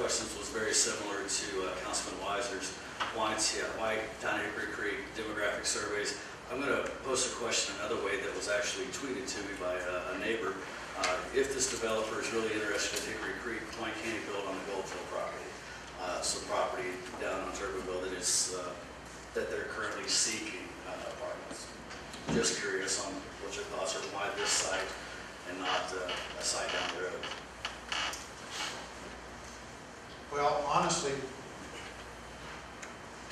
questions was very similar to Councilman Weiser's. Why down at Hickory Creek demographic surveys? I'm going to post a question another way that was actually tweeted to me by a neighbor. If this developer is really interested in Hickory Creek, why can't he build on the Goldfield property? Some property down on Turbeville that is that they're currently seeking apartments. Just curious on what your thoughts are. Why this site and not a site down the road? Well, honestly,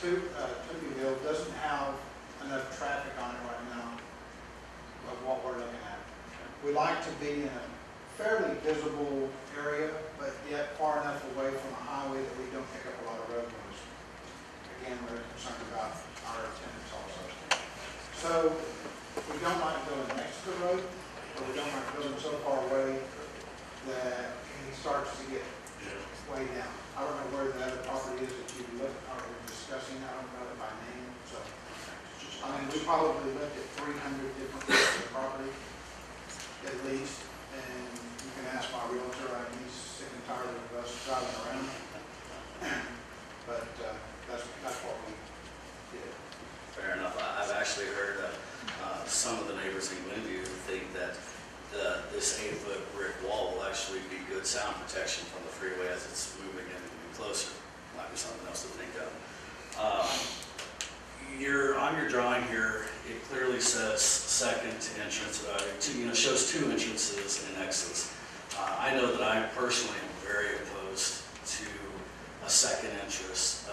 Turbeville doesn't have enough traffic on it right now of what we're looking at. We like to be in a fairly visible area, but yet far enough away from a highway that we don't pick up a lot of road noise. Again, we're concerned about our tenants also. So we don't like building next to the road, but we don't like building so far away that he starts to get way down. I don't know where the other property is that you looked or were discussing. I don't know it by name. So, I mean, we probably looked at 300 different pieces of property at least, and you can ask my realtor. He's sick and tired of us driving around. But that's what we did. Fair enough. I've actually heard some of the neighbors in Glenview think that this 8-foot brick wall will actually be good sound protection from the freeway as it's moving in closer. Might be something else to think of. On your drawing here, it clearly says second entrance. Shows 2 entrances and exits. I know that I personally am very opposed to a second entrance,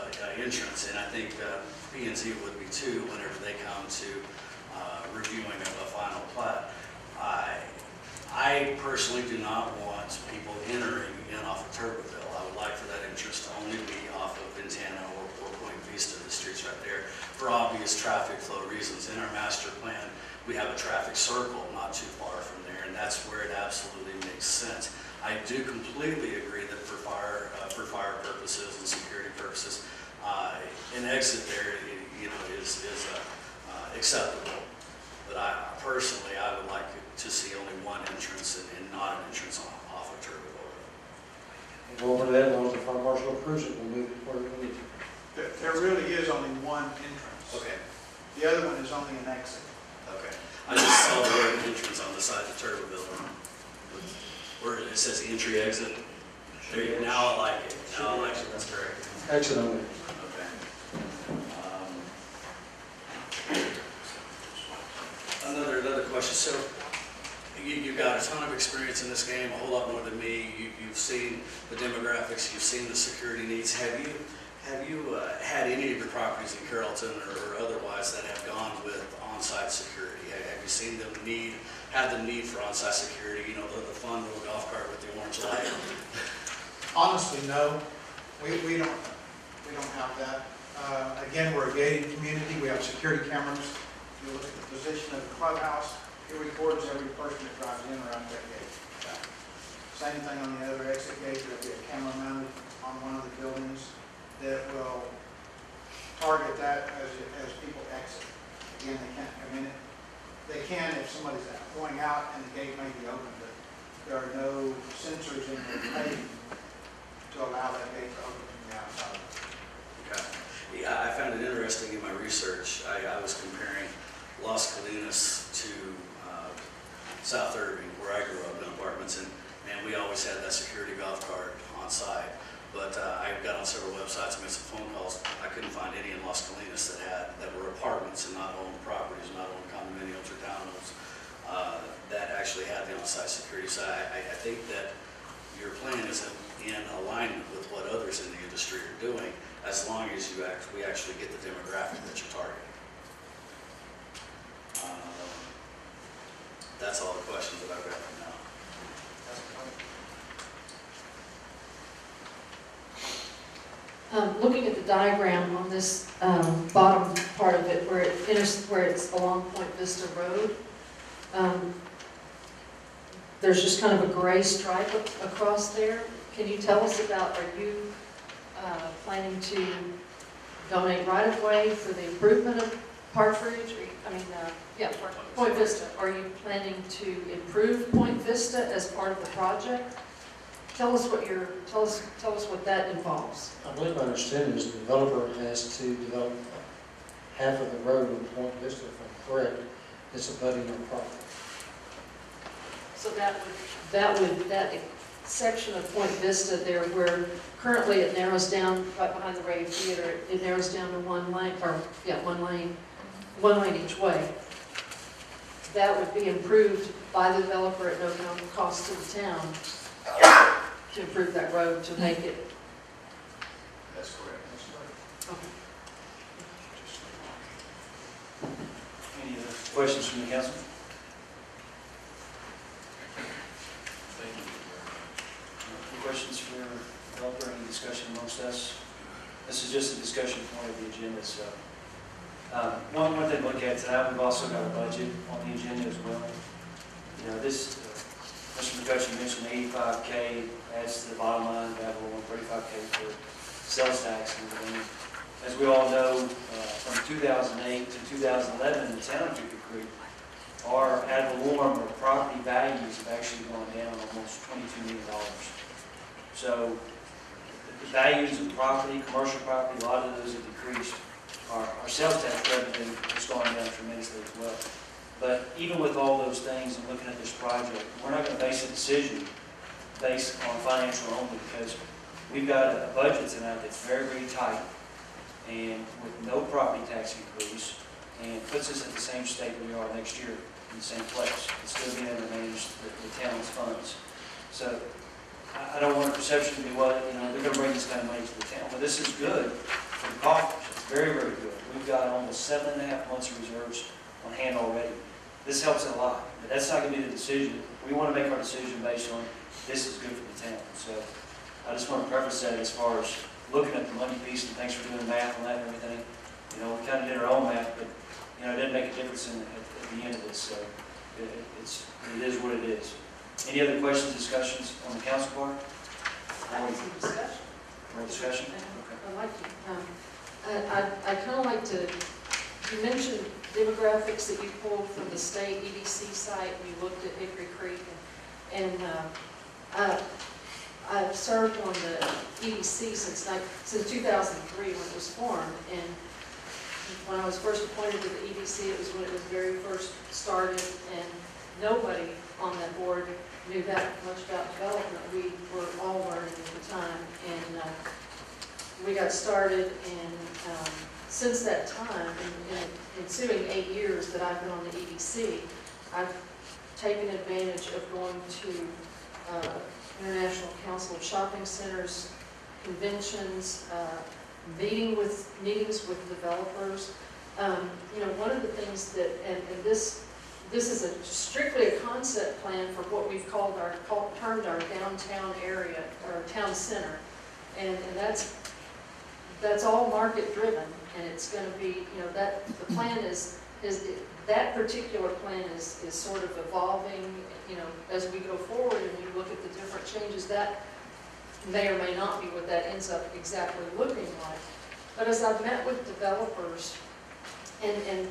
and I think P&Z would be too whenever they come to reviewing a final plat. I personally do not want people entering in off of Turbeville. I would like for that entrance to only be off of Ventana or Point Vista, the streets right there, for obvious traffic flow reasons. In our master plan, we have a traffic circle not too far from there, and that's where it absolutely makes sense. I do completely agree that for fire purposes and security purposes, an exit there, is acceptable. But personally, I would like to see only one entrance and not an entrance off of Turbeville Road. We'll go over to that, as long as the fire marshal approves it, we'll move it where we need to. There really is only one entrance. Okay. The other one is only an exit. Okay. I just saw the word entrance on the side of Turbeville, where it says entry exit. Now I like it. Now I like it. That's correct. Exit only. Okay. Another question. So you've got a ton of experience in this game, a whole lot more than me. You've seen the demographics, you've seen the security needs. Have you had any of your properties in Carrollton or otherwise that have gone with on-site security? Have you seen them have the need for on-site security? The fun little golf cart with the orange light. Honestly, no. We don't have that. Again, we're a gated community. We have security cameras. You look at the position of the clubhouse. It records every person that drives in or out that gate. Same thing on the other exit gate. There'll be a camera mounted on one of the buildings that will target that as people exit. Again, they can't come in it. They can if somebody's going out and the gate may be open, but there are no sensors in the paving to allow that gate to open from the outside. Okay. Yeah, I found it interesting in my research. I was comparing Las Colinas to South Irving, where I grew up in apartments, and we always had that security golf cart on site. But I got on several websites and made some phone calls. I couldn't find any in Las Colinas that were apartments and not owned properties, not owned condominiums or townhomes that actually had the on-site security. So I think that your plan is in alignment with what others in the industry are doing, as long as we actually get the demographic that you're targeting. That's all the questions that I've got for now. Looking at the diagram on this bottom part of it, where it's along Point Vista Road, there's just kind of a gray stripe across there. Can you tell us about, are you planning to donate right-of-way for the improvement of Partridge? Point Vista. Are you planning to improve Point Vista as part of the project? Tell us what that involves. I believe my understanding is the developer has to develop half of the road in Point Vista, if I'm correct, that's abutting our property. So that section of Point Vista there, where currently it narrows down right behind the Ray Theater, it narrows down to one lane each way. That would be improved by the developer at no cost to the town to improve that road, to make it. That's correct. Okay. Any other questions from the council? Any questions for the developer, any discussion amongst us? This is just a discussion point of the agenda, so. One thing to look at tonight, we've also got a budget on the agenda as well. You know, this, Mr. McCutcheon mentioned 85K adds to the bottom line, that will 35K for sales tax. And as we all know, from 2008 to 2011, the town of Hickory, our ad valorem or property values have actually gone down almost $22 million. So the values of property, commercial property, a lot of those have decreased. Our sales tax revenue has gone down tremendously as well. But even with all those things and looking at this project, we're not going to base a decision based on financial only, because we've got a budget tonight that's very, very tight and with no property tax increase, and puts us at the same state we are next year in the same place. It's still being able to manage the town's funds. So I don't want a perception to be, well, you know, they're going to bring this kind of money to the town. But this is good for the coffers. It's very, very good. We've got almost 7.5 months of reserves on hand already. This helps a lot, but that's not going to be the decision. We want to make our decision based on this is good for the town. So I just want to preface that as far as looking at the money piece, and thanks for doing the math on that and everything. You know, we kind of did our own math, but you know, it didn't make a difference at the end of this. So it is what it is. Any other questions, discussions on the council part? I have some discussion. More discussion? I'd like to. I kind of like to, you mentioned demographics that you pulled from the state EDC site, and you looked at Hickory Creek, and I've served on the EDC since 2003 when it was formed, and when I was first appointed to the EDC, it was when it was very first started, and nobody on that board knew that much about development. We were all learning at the time, and we got started, and since that time, in the ensuing 8 years that I've been on the EDC, I've taken advantage of going to International Council of Shopping Centers, conventions, meetings with developers. You know, one of the things that, and this is strictly a concept plan for what we've termed our downtown area, or town center, and that's all market driven, and it's going to be, you know, that the plan that particular plan is sort of evolving, you know, as we go forward and we look at the different changes. That may or may not be what that ends up exactly looking like. But as I've met with developers, and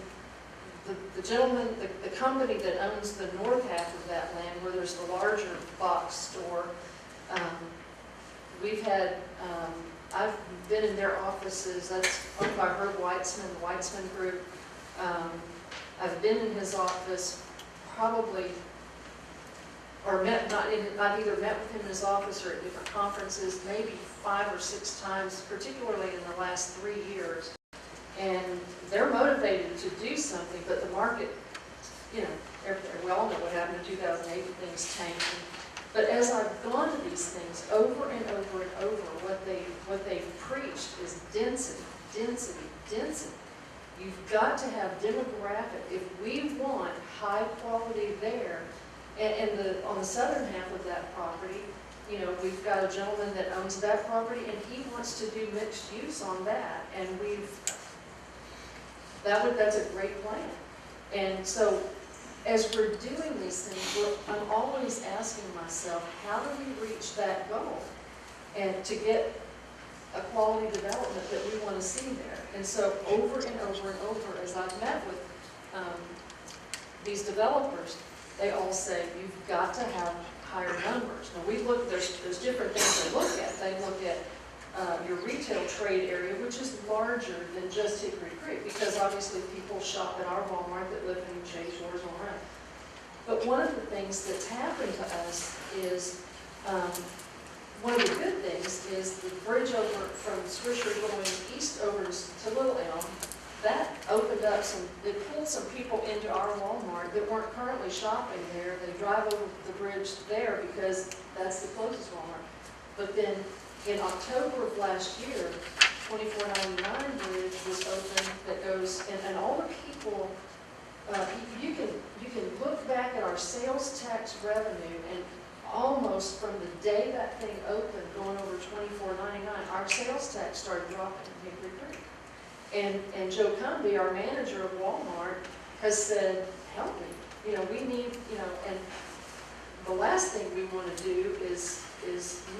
the gentleman, the company that owns the north half of that land, where there's the larger box store, we've had, I've been in their offices. That's owned by Herb Weitzman, the Weitzman Group. I've been in his office probably, or I've either met with him in his office or at different conferences, maybe 5 or 6 times, particularly in the last 3 years. And they're motivated to do something, but the market, you know, we all know what happened in 2008, things tanked. But as I've gone to these things over and over and over, what they've preached is density, density, density. You've got to have demographic. If we want high quality there, and on the southern half of that property, you know, we've got a gentleman that owns that property, and he wants to do mixed use on that, and that's a great plan. And so, as we're doing these things, I'm always asking myself, how do we reach that goal? And to get a quality development that we want to see there. And so over and over and over, as I've met with these developers, they all say, you've got to have higher numbers. Now we look, there's different different things they look at. They look at your retail trade area, which is larger than just Hickory Creek, because obviously people shop at our Walmart that live in Chase Shores and all that. But one of the things that's happened to us is, one of the good things is the bridge over from Swisher going east over to Little Elm, that opened up it pulled some people into our Walmart that weren't currently shopping there. They drive over the bridge there because that's the closest Walmart. But then in October of last year, 2499 bridge was open that goes, and all the people, you can look back at our sales tax revenue, and almost from the day that thing opened, going over 2499, our sales tax started dropping in Hickory Creek. And Joe Cumby, our manager of Walmart, has said, help me, we need, and the last thing we want to do is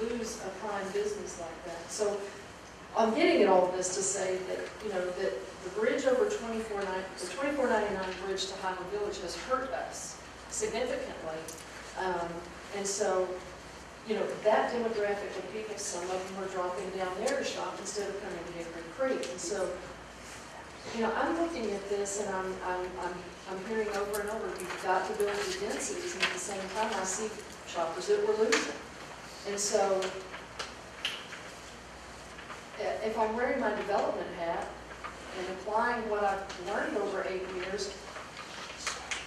lose a prime business like that. So I'm getting at all this to say that, that the bridge over the 2499 bridge to Highland Village has hurt us significantly. And so, that demographic of people, some of them are dropping down there to shop instead of coming to Hickory Creek. And so, I'm looking at this and I'm hearing over and over, you've got to build the densities, and at the same time I see shoppers that we're losing. And so, if I'm wearing my development hat and applying what I've learned over 8 years,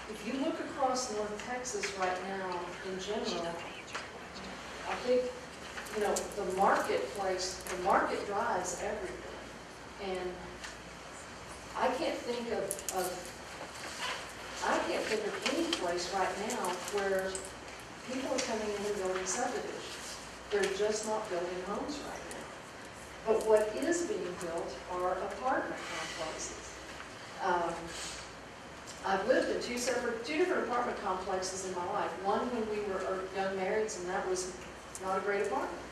if you look across North Texas right now in general, I think, the marketplace, the market drives everything. And I can't think of any place right now where people are coming in and building subdivisions. They're just not building homes right now. But what is being built are apartment complexes. I've lived in two different apartment complexes in my life. One when we were young marrieds, and that was not a great apartment.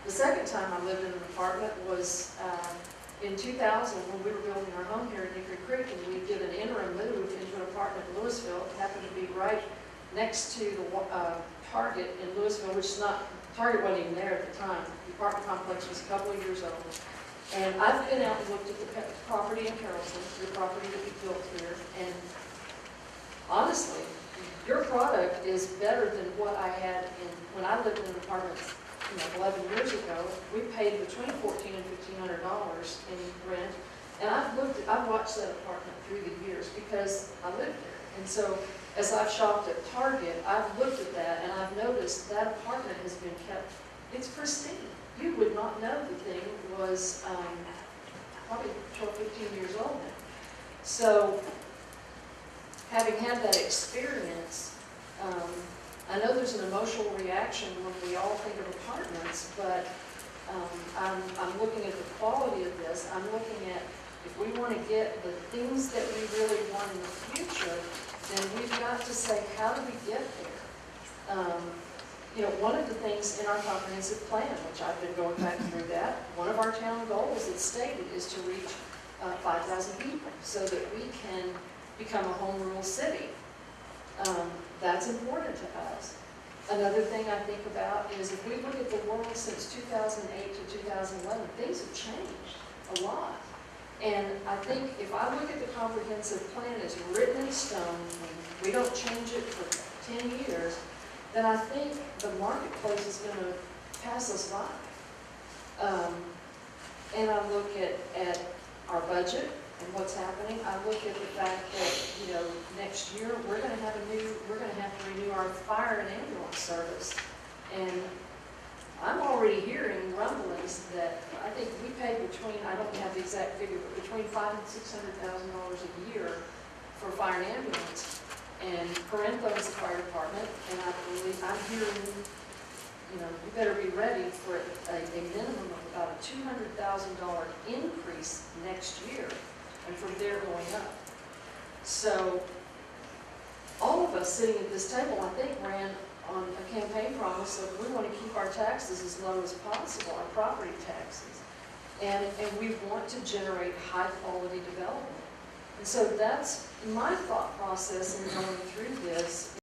The second time I lived in an apartment was in 2000 when we were building our home here in Hickory Creek, and we did an interim move into an apartment in Louisville. It happened to be right next to the Target in Louisville, which is not, Target wasn't even there at the time. The apartment complex was a couple of years old. And I've been out and looked at the property in Carrollton, the property that we built here, and honestly, your product is better than what I had when I lived in an apartment 11 years ago. We paid between $1,400 and $1,500 in rent, and I've watched that apartment through the years because I lived there. And so, as I've shopped at Target, I've looked at that and I've noticed that apartment has been kept, it's pristine. You would not know the thing was probably 12, 15 years old now. So, having had that experience, I know there's an emotional reaction when we all think of apartments, but I'm looking at the quality of this. I'm looking at, if we want to get the things that we really want in the future, then we've got to say, how do we get there? One of the things in our comprehensive plan, which I've been going back through that, one of our town goals, it's stated, is to reach 5,000 people so that we can become a home rule city. That's important to us. Another thing I think about is if we look at the world since 2008 to 2011, things have changed a lot. And I think if I look at the comprehensive plan as written in stone, we don't change it for 10 years, then I think the marketplace is going to pass us by. And I look at our budget and what's happening. I look at the fact that, next year we're going to have to renew our fire and ambulance service. And I'm already hearing rumblings that I think we pay between, I don't have the exact figure, but between $500,000 and $600,000 a year for fire and ambulance. And Corinth owns the fire department, and I believe, I'm hearing, you better be ready for a minimum of about a $200,000 increase next year, and from there going up. So, all of us sitting at this table, I think, ran on a campaign promise of we want to keep our taxes as low as possible, our property taxes. And we want to generate high-quality development. And so that's my thought process in going through this.